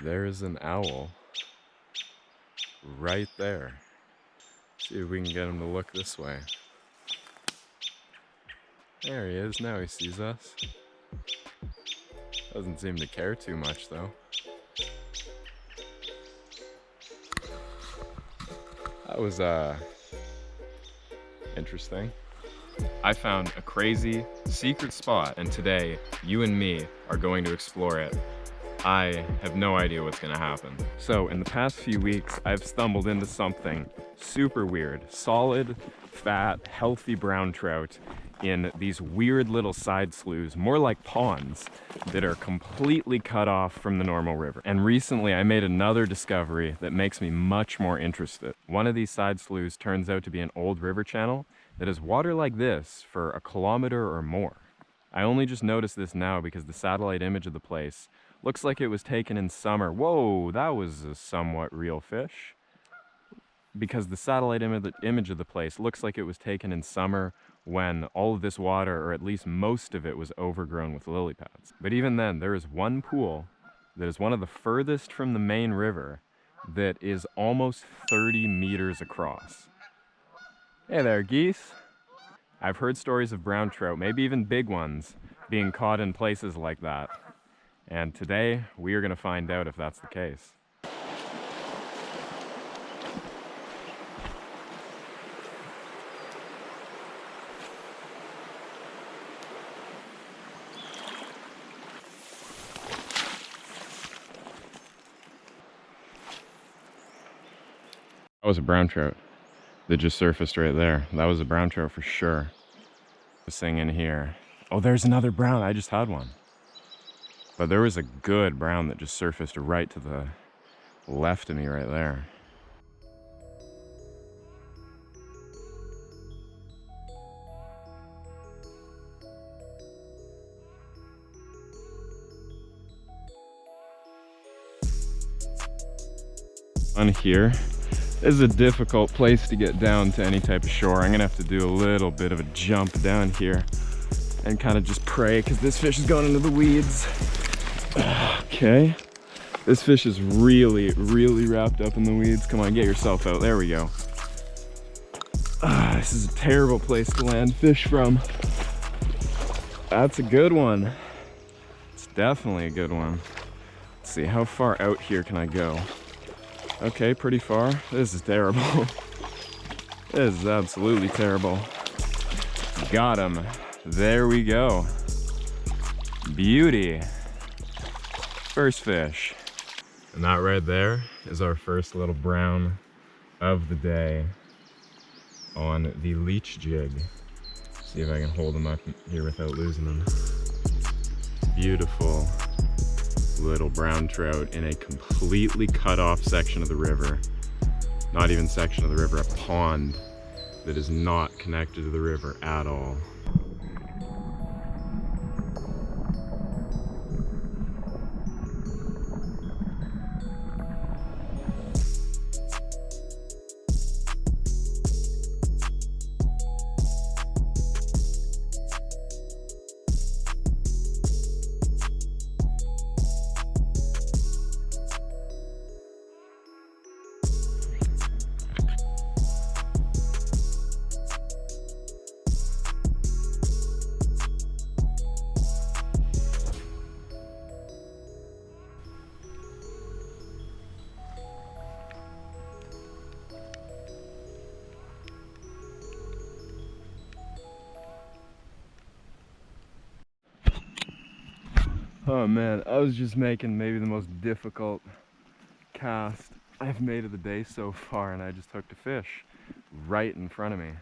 There's an owl right there. See if we can get him to look this way. There he is, now he sees us. Doesn't seem to care too much though. That was interesting. I found a crazy secret spot, and today you and me are going to explore it. I have no idea what's gonna happen. So in the past few weeks, I've stumbled into something super weird. Solid, fat, healthy brown trout in these weird little side sloughs, more like ponds, that are completely cut off from the normal river. And recently I made another discovery that makes me much more interested. One of these side sloughs turns out to be an old river channel that has water like this for a kilometer or more. I only just noticed this now because the satellite image of the place looks like it was taken in summer. Whoa, that was a somewhat real fish. Because the satellite image of the place looks like it was taken in summer when all of this water, or at least most of it, was overgrown with lily pads. But even then, there is one pool that is one of the furthest from the main river that is almost 30 meters across. Hey there, geese. I've heard stories of brown trout, maybe even big ones, being caught in places like that. And today, we are going to find out if that's the case. That was a brown trout that just surfaced right there. That was a brown trout for sure. This thing in here. Oh, there's another brown. I just had one. But there was a good brown that just surfaced right to the left of me right there. On here is a difficult place to get down to any type of shore. I'm gonna have to do a little bit of a jump down here and kind of just pray, because this fish is going into the weeds. Okay, this fish is really wrapped up in the weeds. Come on, get yourself out. There we go. This is a terrible place to land fish from. That's a good one. It's definitely a good one. Let's see, how far out here can I go? Okay, pretty far. This is terrible. This is absolutely terrible. Got him. There we go. Beauty. First fish. And that right there is our first little brown of the day on the leech jig. See if I can hold him up here without losing him. Beautiful little brown trout in a completely cut off section of the river. Not even section of the river, a pond that is not connected to the river at all. Oh man, I was just making maybe the most difficult cast I've made of the day so far, and I just hooked a fish right in front of me.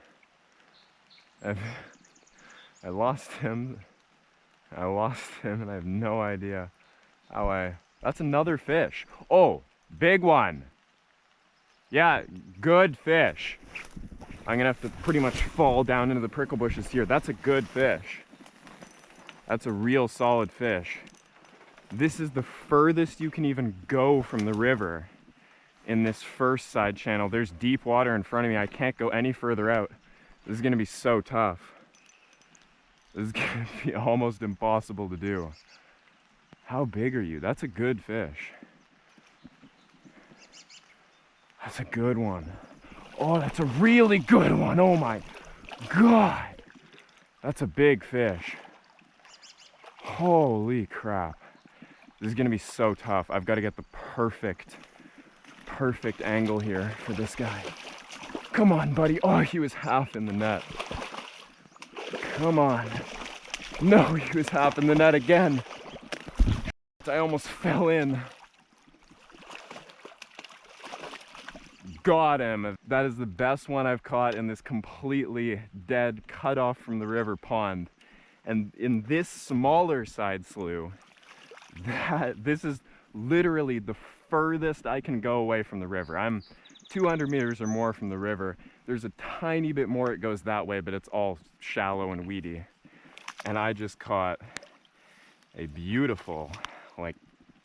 I lost him, and I have no idea how that's another fish. Oh, big one. Yeah, good fish. I'm gonna have to pretty much fall down into the prickle bushes here. That's a good fish. That's a real solid fish. This is the furthest you can even go from the river in this first side channel. There's deep water in front of me. I can't go any further out. This is gonna be so tough. This is gonna be almost impossible to do. How big are you? That's a good fish. That's a good one. Oh, that's a really good one. Oh my God. That's a big fish. Holy crap. This is gonna be so tough. I've got to get the perfect angle here for this guy. Come on, buddy. Oh, he was half in the net. Come on. No, he was half in the net again. I almost fell in. Got him. That is the best one I've caught in this completely dead, cut off from the river pond. And in this smaller side slough, this is literally the furthest I can go away from the river. I'm 200 meters or more from the river. There's a tiny bit more it goes that way, but it's all shallow and weedy. And I just caught a beautiful, like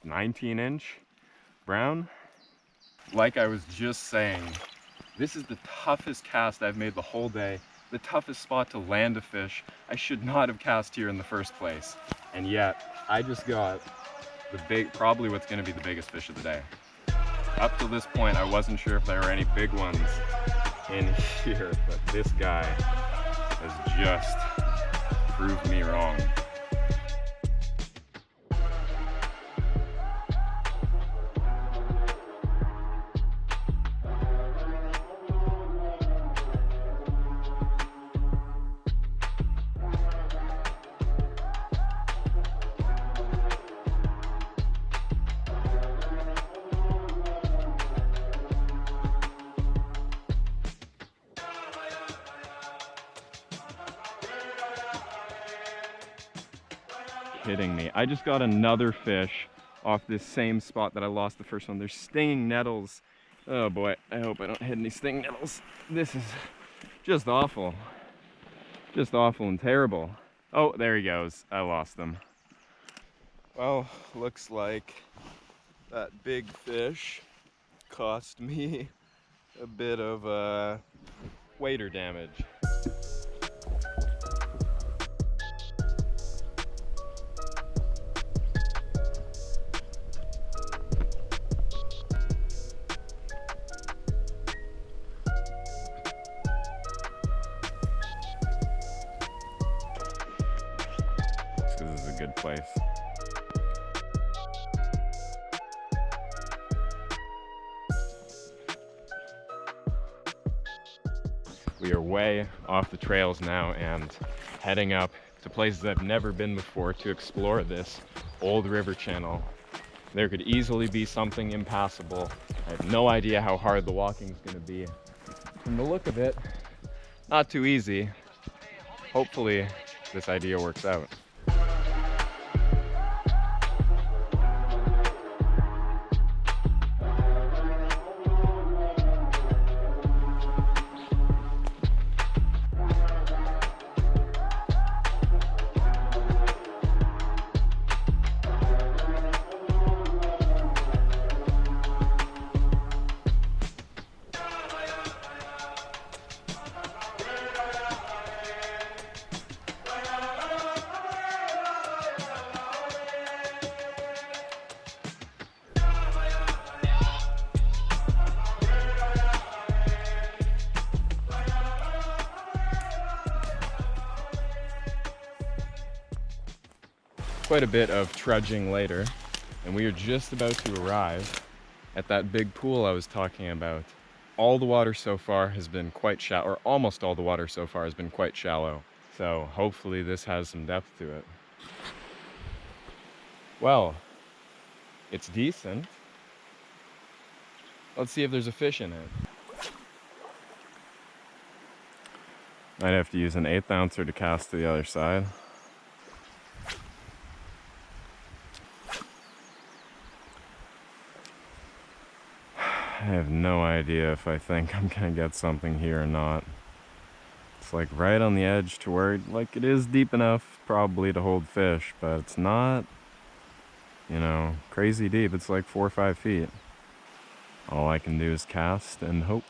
19-inch brown. Like I was just saying, this is the toughest cast I've made the whole day, the toughest spot to land a fish. I should not have cast here in the first place. And yet, I just got probably what's gonna be the biggest fish of the day. Up to this point, I wasn't sure if there were any big ones in here, but this guy has just proved me wrong. Kidding me. I just got another fish off this same spot that I lost the first one. There's stinging nettles. Oh boy, I hope I don't hit any stinging nettles. This is just awful. Just awful and terrible. Oh, there he goes. I lost them. Well, looks like that big fish cost me a bit of wader damage. This is a good place. We are way off the trails now and heading up to places I've never been before to explore this old river channel. There could easily be something impassable. I have no idea how hard the walking is going to be. From the look of it, not too easy. Hopefully this idea works out. Quite a bit of trudging later, and we are just about to arrive at that big pool I was talking about. All the water so far has been quite shallow, or almost all the water so far has been quite shallow. So hopefully this has some depth to it. Well, it's decent. Let's see if there's a fish in it. Might have to use an 1/8 ouncer to cast to the other side. I have no idea if I think I'm gonna get something here or not. It's like right on the edge to where, like, it is deep enough probably to hold fish, but it's not, you know, crazy deep. It's like 4 or 5 feet. All I can do is cast and hope.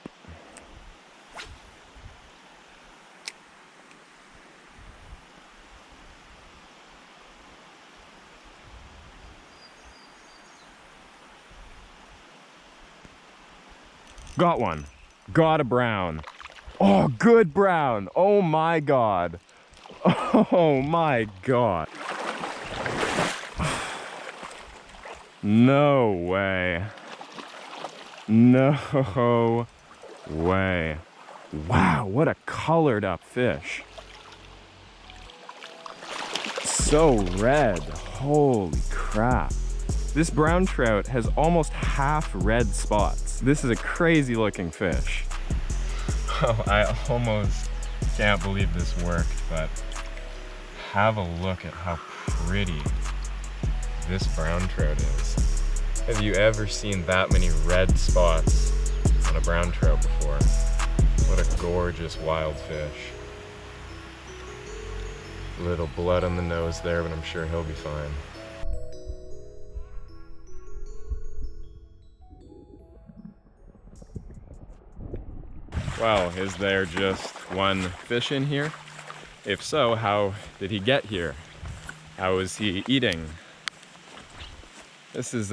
Got one. Got a brown. Oh, good brown. Oh my God. Oh my God. No way. No way. Wow, what a colored up fish. So red. Holy crap. This brown trout has almost half red spots. This is a crazy looking fish. Oh, I almost can't believe this worked, but have a look at how pretty this brown trout is. Have you ever seen that many red spots on a brown trout before? What a gorgeous wild fish. Little blood on the nose there, but I'm sure he'll be fine. Well, is there just one fish in here? If so, how did he get here? How is he eating? This is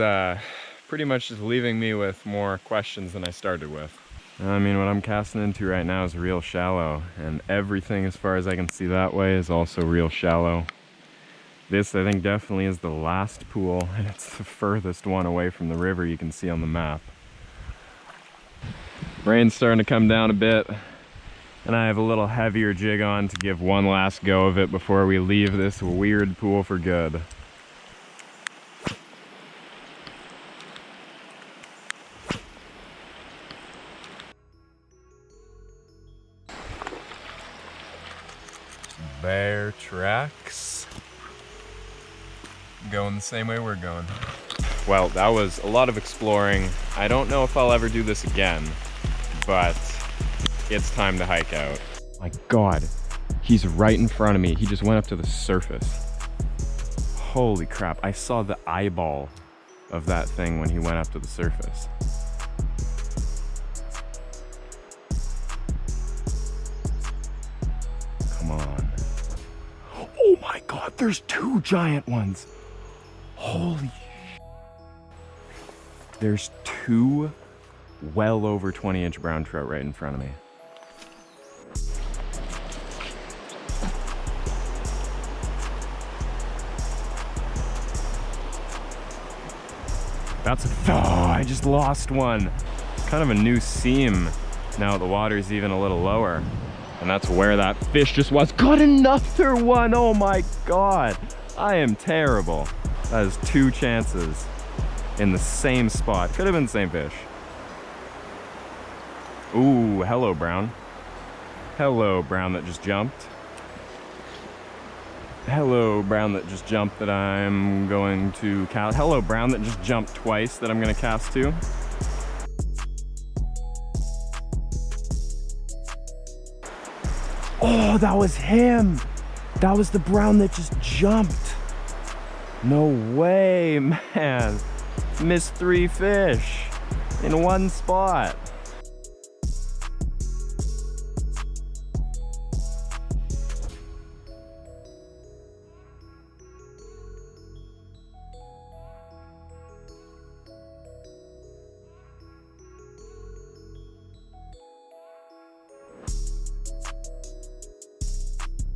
pretty much just leaving me with more questions than I started with. I mean, what I'm casting into right now is real shallow, and everything as far as I can see that way is also real shallow. This, I think, definitely is the last pool, and it's the furthest one away from the river you can see on the map. Rain's starting to come down a bit, and I have a little heavier jig on to give one last go of it before we leave this weird pool for good. Bear tracks. Going the same way we're going. Well, that was a lot of exploring. I don't know if I'll ever do this again, but it's time to hike out. My God, he's right in front of me. He just went up to the surface. Holy crap, I saw the eyeball of that thing when he went up to the surface. Come on. Oh my God, there's two giant ones. Holy. There's two well over 20-inch brown trout right in front of me. That's a, oh, I just lost one. It's kind of a new seam now the water's even a little lower. And that's where that fish just was. Got another one, oh my God. I am terrible. That is two chances in the same spot. Could have been the same fish. Ooh, hello, brown. Hello, brown that just jumped. Hello, brown that just jumped that I'm going to cast. Hello, brown that just jumped twice that I'm going to cast to. Oh, that was him. That was the brown that just jumped. No way, man. Missed three fish in one spot.